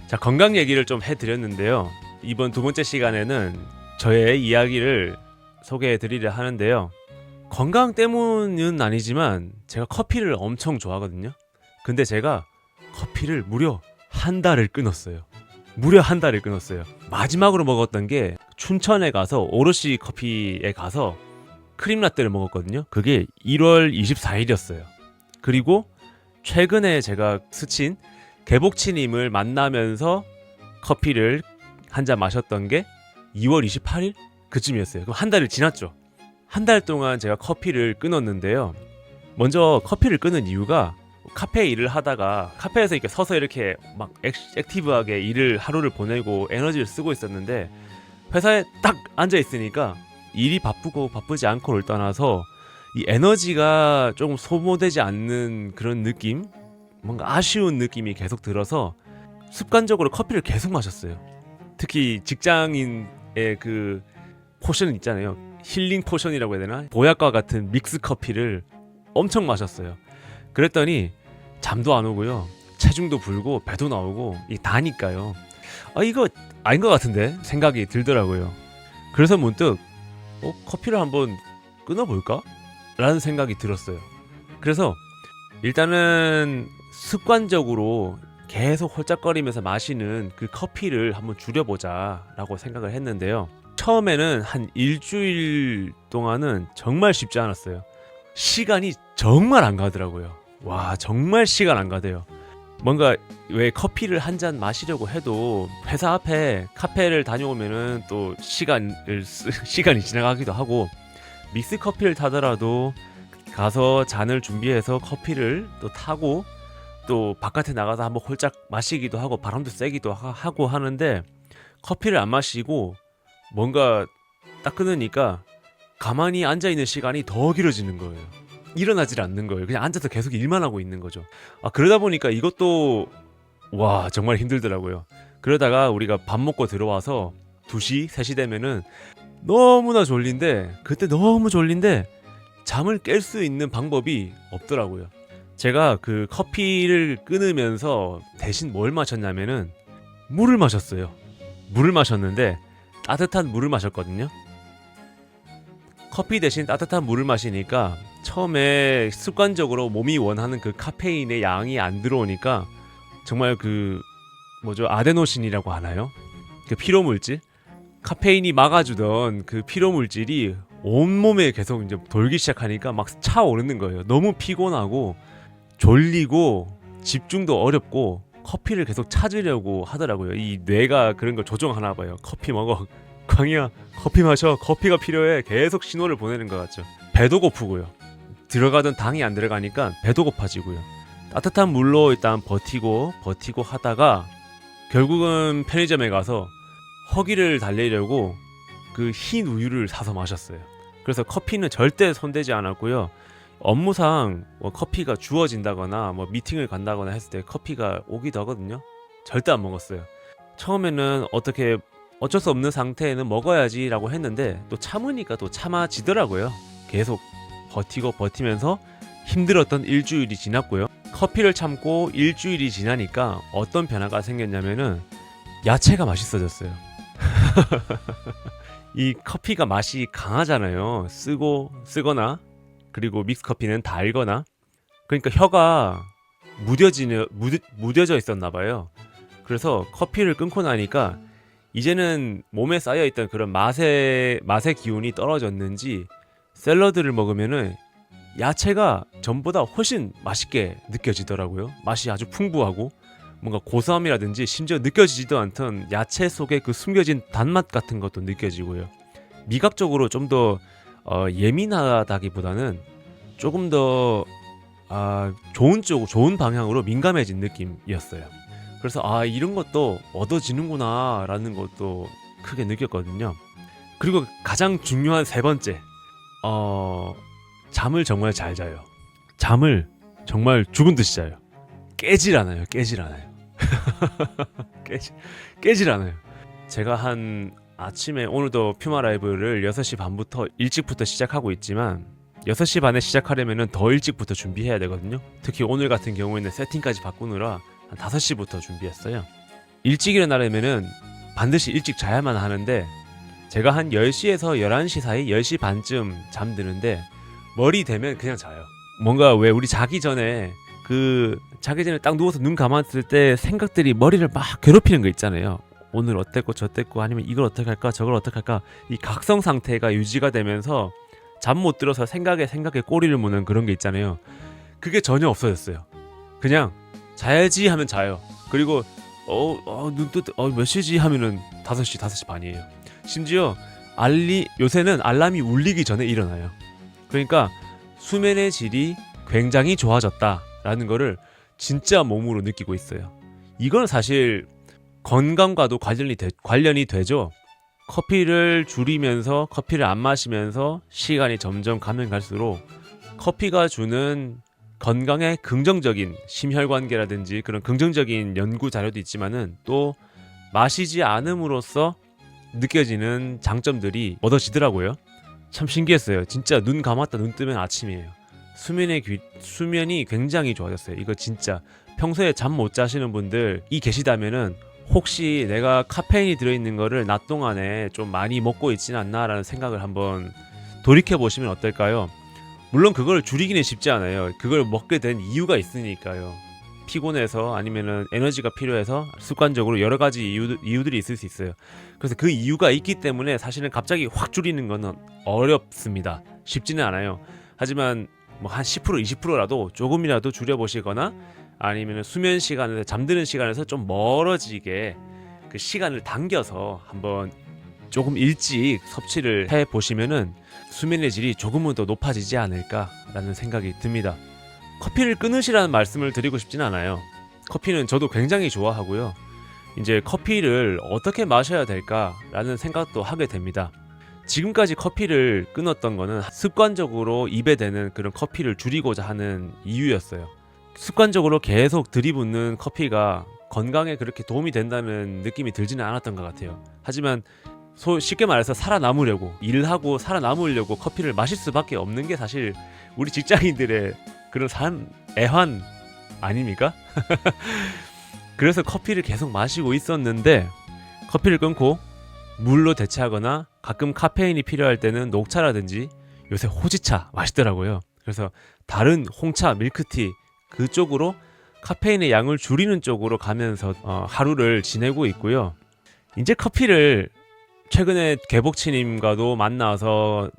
자, 건강 얘기를 좀 해드렸는데요. 이번 두 번째 시간에는 저의 이야기를 소개해드리려 하는데요. 건강 때문은 아니지만 제가 커피를 엄청 좋아하거든요. 근데 제가 커피를 무려 한 달을 끊었어요. 무려 한 달을 끊었어요. 마지막으로 먹었던 게 춘천에 가서 오롯이 커피에 가서 크림 라떼를 먹었거든요. 그게 1월 24일이었어요. 그리고 최근에 제가 스친 개복치님을 만나면서 커피를 한 잔 마셨던 게 2월 28일? 그쯤이었어요. 그럼 한 달이 지났죠. 한 달 동안 제가 커피를 끊었는데요. 먼저 커피를 끊은 이유가 카페 일을 하다가 카페에서 이렇게 서서 이렇게 막 액티브하게 일을 하루를 보내고 에너지를 쓰고 있었는데 회사에 딱 앉아 있으니까 일이 바쁘고 바쁘지 않고를 떠나서 이 에너지가 조금 소모되지 않는 그런 느낌? 뭔가 아쉬운 느낌이 계속 들어서 습관적으로 커피를 계속 마셨어요. 특히 직장인의 그 포션 있잖아요. 힐링 포션이라고 해야 되나? 보약과 같은 믹스 커피를 엄청 마셨어요. 그랬더니 잠도 안 오고요. 체중도 불고 배도 나오고 이 다니까요. 이거 아닌 것 같은데 생각이 들더라고요. 그래서 문득 커피를 한번 끊어볼까? 라는 생각이 들었어요. 그래서 일단은 습관적으로 계속 홀짝거리면서 마시는 그 커피를 한번 줄여보자 라고 생각을 했는데요. 처음에는 한 일주일 동안은 정말 쉽지 않았어요. 시간이 정말 안 가더라고요. 와, 정말 시간 안 가대요. 뭔가 왜 커피를 한 잔 마시려고 해도 회사 앞에 카페를 다녀오면은 또 시간이 지나가기도 하고, 믹스 커피를 타더라도 가서 잔을 준비해서 커피를 또 타고 또 바깥에 나가서 한번 홀짝 마시기도 하고 바람도 쐬기도 하고 하는데, 커피를 안 마시고 뭔가 딱 끊으니까 가만히 앉아있는 시간이 더 길어지는 거예요. 일어나질 않는 거예요. 그냥 앉아서 계속 일만 하고 있는 거죠. 그러다 보니까 이것도 와 정말 힘들더라고요. 그러다가 우리가 밥 먹고 들어와서 2시, 3시 되면은 너무나 졸린데, 그때 너무 졸린데 잠을 깰 수 있는 방법이 없더라고요. 제가 그 커피를 끊으면서 대신 뭘 마셨냐면은 물을 마셨어요. 물을 마셨는데 따뜻한 물을 마셨거든요. 커피 대신 따뜻한 물을 마시니까 처음에 습관적으로 몸이 원하는 그 카페인의 양이 안 들어오니까 정말 그 아데노신이라고 하나요? 그 피로물질? 카페인이 막아주던 그 피로물질이 온몸에 계속 이제 돌기 시작하니까 막 차오르는 거예요. 너무 피곤하고 졸리고 집중도 어렵고 커피를 계속 찾으려고 하더라고요. 이 뇌가 그런 걸 조종하나 봐요. 커피 먹어. 광희야, 커피 마셔. 커피가 필요해. 계속 신호를 보내는 것 같죠. 배도 고프고요. 들어가던 당이 안 들어가니까 배도 고파지고요. 따뜻한 물로 일단 버티고 하다가 결국은 편의점에 가서 허기를 달래려고 그 흰 우유를 사서 마셨어요. 그래서 커피는 절대 손대지 않았고요. 업무상 커피가 주어진다거나 미팅을 간다거나 했을 때 커피가 오기도 하거든요. 절대 안 먹었어요. 처음에는 어쩔 수 없는 상태에는 먹어야지 라고 했는데 또 참으니까 또 참아지더라고요. 계속 버티면서 힘들었던 일주일이 지났고요. 커피를 참고 일주일이 지나니까 어떤 변화가 생겼냐면은 야채가 맛있어졌어요. 이 커피가 맛이 강하잖아요. 쓰거나 그리고 믹스커피는 달거나, 그러니까 혀가 무뎌져 있었나 봐요. 그래서 커피를 끊고 나니까 이제는 몸에 쌓여있던 그런 맛의 기운이 떨어졌는지 샐러드를 먹으면은 야채가 전보다 훨씬 맛있게 느껴지더라고요. 맛이 아주 풍부하고 뭔가 고소함이라든지 심지어 느껴지지도 않던 야채 속에 그 숨겨진 단맛 같은 것도 느껴지고요. 미각적으로 좀 더 예민하다기보다는 조금 더 좋은 방향으로 민감해진 느낌이었어요. 그래서 이런 것도 얻어지는구나 라는 것도 크게 느꼈거든요. 그리고 가장 중요한 세 번째, 잠을 정말 잘 자요. 잠을 정말 죽은 듯이 자요. 깨질 않아요. 깨질 않아요. 제가 한 아침에 오늘도 퓨마 라이브를 6시 반부터 일찍부터 시작하고 있지만 6시 반에 시작하려면 더 일찍부터 준비해야 되거든요. 특히 오늘 같은 경우에는 세팅까지 바꾸느라 한 5시부터 준비했어요. 일찍 일어나려면은 반드시 일찍 자야만 하는데 제가 한 10시에서 11시 사이 10시 반쯤 잠드는데 머리 대면 그냥 자요. 뭔가 왜 우리 자기 전에 딱 누워서 눈 감았을 때 생각들이 머리를 막 괴롭히는 거 있잖아요. 오늘 어땠고 저땠고 아니면 이걸 어떻게 할까 저걸 어떻게 할까 이 각성 상태가 유지가 되면서 잠 못 들어서 생각에 꼬리를 무는 그런 게 있잖아요. 그게 전혀 없어졌어요. 그냥 자야지 하면 자요. 그리고 몇 시지 하면은 5시 반이에요. 심지어 요새는 알람이 울리기 전에 일어나요. 그러니까 수면의 질이 굉장히 좋아졌다라는 거를 진짜 몸으로 느끼고 있어요. 이건 사실 건강과도 관련이 되죠. 커피를 줄이면서 커피를 안 마시면서 시간이 점점 가면 갈수록 커피가 주는 건강에 긍정적인 심혈관계라든지 그런 긍정적인 연구 자료도 있지만은 또 마시지 않음으로써 느껴지는 장점들이 얻어지더라고요. 참 신기했어요. 진짜 눈 감았다 눈 뜨면 아침이에요. 수면이 굉장히 좋아졌어요. 이거 진짜 평소에 잠 못 자시는 분들이 계시다면은 혹시 내가 카페인이 들어있는 거를 낮 동안에 좀 많이 먹고 있진 않나라는 생각을 한번 돌이켜보시면 어떨까요? 물론 그걸 줄이기는 쉽지 않아요. 그걸 먹게 된 이유가 있으니까요. 피곤해서 아니면은 에너지가 필요해서 습관적으로 여러 가지 이유들이 있을 수 있어요. 그래서 그 이유가 있기 때문에 사실은 갑자기 확 줄이는 거는 어렵습니다. 쉽지는 않아요. 하지만 뭐 한 10% 20%라도 조금이라도 줄여보시거나 아니면 수면 시간에서 잠드는 시간에서 좀 멀어지게 그 시간을 당겨서 한번 조금 일찍 섭취를 해 보시면은 수면의 질이 조금은 더 높아지지 않을까라는 생각이 듭니다. 커피를 끊으시라는 말씀을 드리고 싶진 않아요. 커피는 저도 굉장히 좋아하고요. 이제 커피를 어떻게 마셔야 될까라는 생각도 하게 됩니다. 지금까지 커피를 끊었던 거는 습관적으로 입에 대는 그런 커피를 줄이고자 하는 이유였어요. 습관적으로 계속 들이붓는 커피가 건강에 그렇게 도움이 된다는 느낌이 들지는 않았던 것 같아요. 하지만 쉽게 말해서 살아남으려고 일하고 살아남으려고 커피를 마실 수밖에 없는 게 사실 우리 직장인들의 그런 삶 애환 아닙니까? 그래서 커피를 계속 마시고 있었는데 커피를 끊고 물로 대체하거나 가끔 카페인이 필요할 때는 녹차라든지 요새 호지차 맛있더라고요. 그래서 다른 홍차, 밀크티 그쪽으로 카페인의 양을 줄이는 쪽으로 가면서 하루를 지내고 있고요. 이제 커피를 최근에 개복치님과도 만나서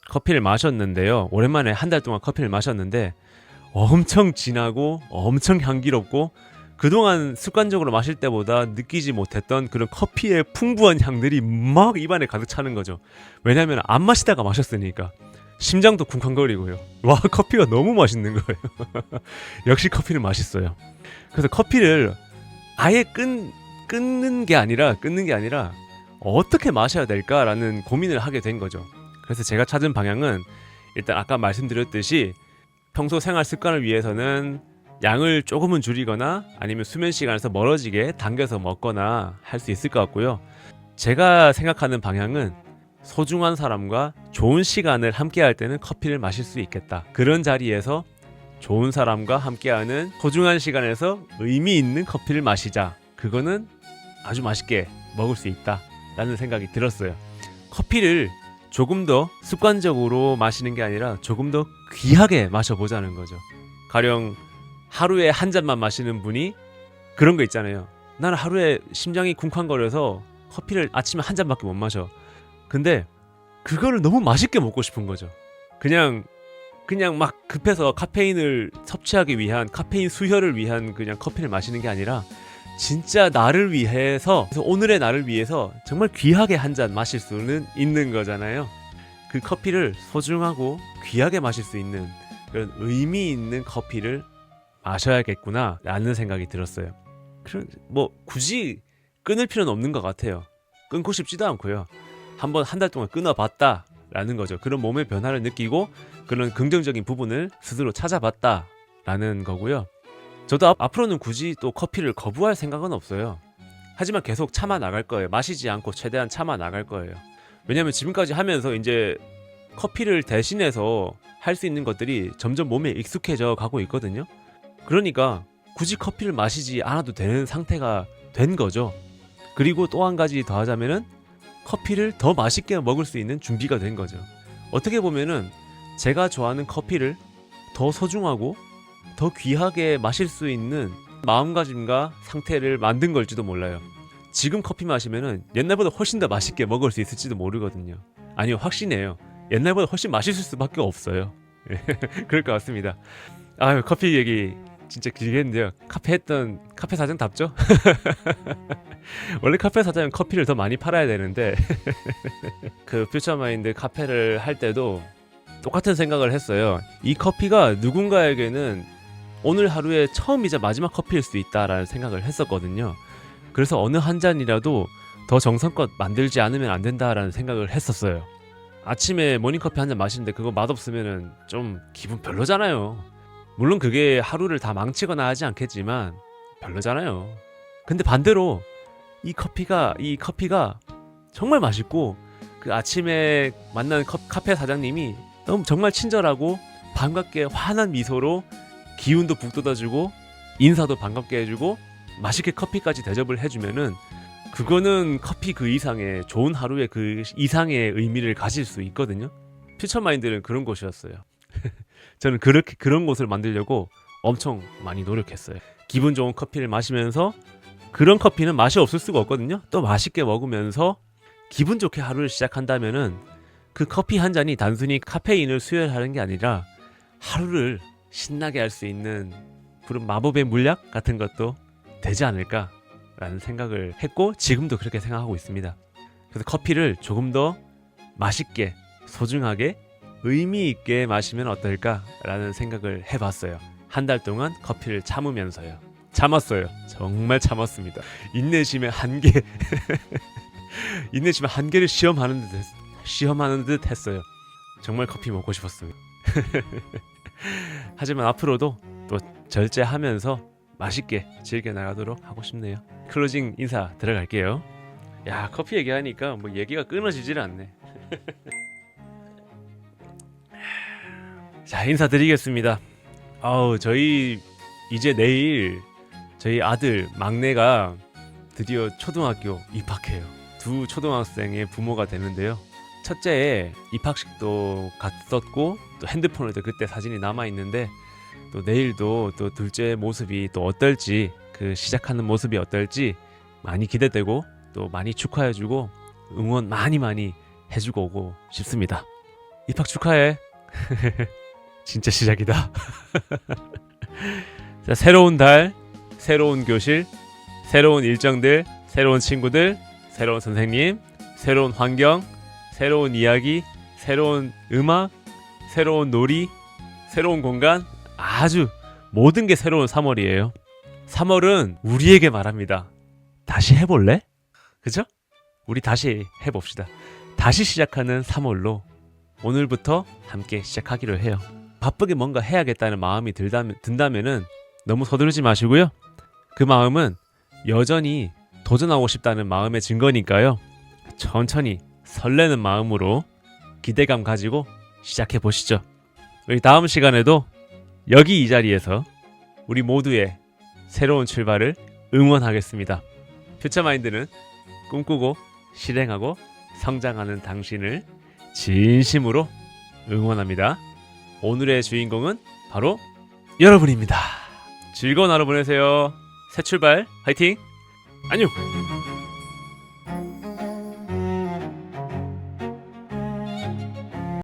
커피를 마셨는데요. 오랜만에 한 달 동안 커피를 마셨는데 엄청 진하고 엄청 향기롭고 그동안 습관적으로 마실 때보다 느끼지 못했던 그런 커피의 풍부한 향들이 막 입안에 가득 차는 거죠. 왜냐하면 안 마시다가 마셨으니까 심장도 쿵쾅거리고요. 와, 커피가 너무 맛있는 거예요. 역시 커피는 맛있어요. 그래서 커피를 아예 끊는 게 아니라 어떻게 마셔야 될까라는 고민을 하게 된 거죠. 그래서 제가 찾은 방향은 일단 아까 말씀드렸듯이 평소 생활 습관을 위해서는 양을 조금은 줄이거나 아니면 수면 시간에서 멀어지게 당겨서 먹거나 할 수 있을 것 같고요. 제가 생각하는 방향은 소중한 사람과 좋은 시간을 함께 할 때는 커피를 마실 수 있겠다. 그런 자리에서 좋은 사람과 함께하는 소중한 시간에서 의미 있는 커피를 마시자. 그거는 아주 맛있게 먹을 수 있다 라는 생각이 들었어요. 커피를 조금 더 습관적으로 마시는 게 아니라 조금 더 귀하게 마셔보자는 거죠. 가령 하루에 한 잔만 마시는 분이 그런 거 있잖아요. 나는 하루에 심장이 쿵쾅거려서 커피를 아침에 한 잔밖에 못 마셔. 근데 그거를 너무 맛있게 먹고 싶은 거죠. 그냥 막 급해서 카페인을 섭취하기 위한 카페인 수혈을 위한 그냥 커피를 마시는 게 아니라 진짜 나를 위해서 오늘의 나를 위해서 정말 귀하게 한 잔 마실 수는 있는 거잖아요. 그 커피를 소중하고 귀하게 마실 수 있는 그런 의미 있는 커피를 마셔야겠구나 라는 생각이 들었어요. 뭐 굳이 끊을 필요는 없는 것 같아요. 끊고 싶지도 않고요. 한번 한 달 동안 끊어봤다 라는 거죠. 그런 몸의 변화를 느끼고 그런 긍정적인 부분을 스스로 찾아봤다 라는 거고요. 저도 앞으로는 굳이 또 커피를 거부할 생각은 없어요. 하지만 계속 참아 나갈 거예요. 마시지 않고 최대한 참아 나갈 거예요. 왜냐면 지금까지 하면서 이제 커피를 대신해서 할 수 있는 것들이 점점 몸에 익숙해져 가고 있거든요. 그러니까 굳이 커피를 마시지 않아도 되는 상태가 된 거죠. 그리고 또 한 가지 더 하자면은 커피를 더 맛있게 먹을 수 있는 준비가 된 거죠. 어떻게 보면은 제가 좋아하는 커피를 더 소중하고 더 귀하게 마실 수 있는 마음가짐과 상태를 만든 걸지도 몰라요. 지금 커피 마시면은 옛날보다 훨씬 더 맛있게 먹을 수 있을지도 모르거든요. 아니요, 확신해요. 옛날보다 훨씬 맛있을 수밖에 없어요. 그럴 것 같습니다. 아유, 커피 얘기 진짜 길게 했는데요. 카페 사장답죠? 원래 카페 사장은 커피를 더 많이 팔아야 되는데 그 퓨처마인드 카페를 할 때도 똑같은 생각을 했어요. 이 커피가 누군가에게는 오늘 하루의 처음이자 마지막 커피일 수 있다라는 생각을 했었거든요. 그래서 어느 한 잔이라도 더 정성껏 만들지 않으면 안 된다라는 생각을 했었어요. 아침에 모닝커피 한 잔 마시는데 그거 맛없으면 좀 기분 별로잖아요. 물론 그게 하루를 다 망치거나 하지 않겠지만 별로잖아요. 근데 반대로 이 커피가 정말 맛있고 그 아침에 만난 카페 사장님이 너무 정말 친절하고 반갑게 환한 미소로 기운도 북돋아주고 인사도 반갑게 해주고 맛있게 커피까지 대접을 해주면은 그거는 커피 그 이상의 좋은 하루의 그 이상의 의미를 가질 수 있거든요. 퓨처마인드는 그런 곳이었어요. 저는 그런 곳을 만들려고 엄청 많이 노력했어요. 기분 좋은 커피를 마시면서 그런 커피는 맛이 없을 수가 없거든요. 또 맛있게 먹으면서 기분 좋게 하루를 시작한다면은 그 커피 한 잔이 단순히 카페인을 수혈하는 게 아니라 하루를 신나게 할 수 있는 그런 마법의 물약 같은 것도 되지 않을까라는 생각을 했고 지금도 그렇게 생각하고 있습니다. 그래서 커피를 조금 더 맛있게, 소중하게, 의미 있게 마시면 어떨까라는 생각을 해봤어요. 한 달 동안 커피를 참으면서요. 참았어요. 정말 참았습니다. 인내심의 한계 인내심의 한계를 시험하는 듯 했어요. 정말 커피 먹고 싶었습니다. 하지만 앞으로도 또 절제하면서 맛있게 즐겨 나가도록 하고 싶네요. 클로징 인사 들어갈게요. 야, 커피 얘기하니까 뭐 얘기가 끊어지질 않네. 자, 인사드리겠습니다. 저희 이제 내일 저희 아들 막내가 드디어 초등학교 입학해요. 두 초등학생의 부모가 되는데요. 첫째의 입학식도 갔었고 또 핸드폰에도 그때 사진이 남아있는데 또 내일도 또 둘째 모습이 또 어떨지, 그 시작하는 모습이 어떨지 많이 기대되고 또 많이 축하해주고 응원 많이 해주고 오고 싶습니다. 입학 축하해. 진짜 시작이다. 자, 새로운 달, 새로운 교실, 새로운 일정들, 새로운 친구들, 새로운 선생님, 새로운 환경, 새로운 이야기, 새로운 음악, 새로운 놀이, 새로운 공간, 아주 모든 게 새로운 3월이에요. 3월은 우리에게 말합니다. 다시 해볼래? 그죠? 우리 다시 해봅시다. 다시 시작하는 3월로 오늘부터 함께 시작하기로 해요. 바쁘게 뭔가 해야겠다는 마음이 든다면은 너무 서두르지 마시고요. 그 마음은 여전히 도전하고 싶다는 마음의 증거니까요. 천천히 설레는 마음으로 기대감 가지고 시작해 보시죠. 우리 다음 시간에도 여기 이 자리에서 우리 모두의 새로운 출발을 응원하겠습니다. 퓨처마인드는 꿈꾸고 실행하고 성장하는 당신을 진심으로 응원합니다. 오늘의 주인공은 바로 여러분입니다. 즐거운 하루 보내세요. 새 출발 화이팅! 안녕!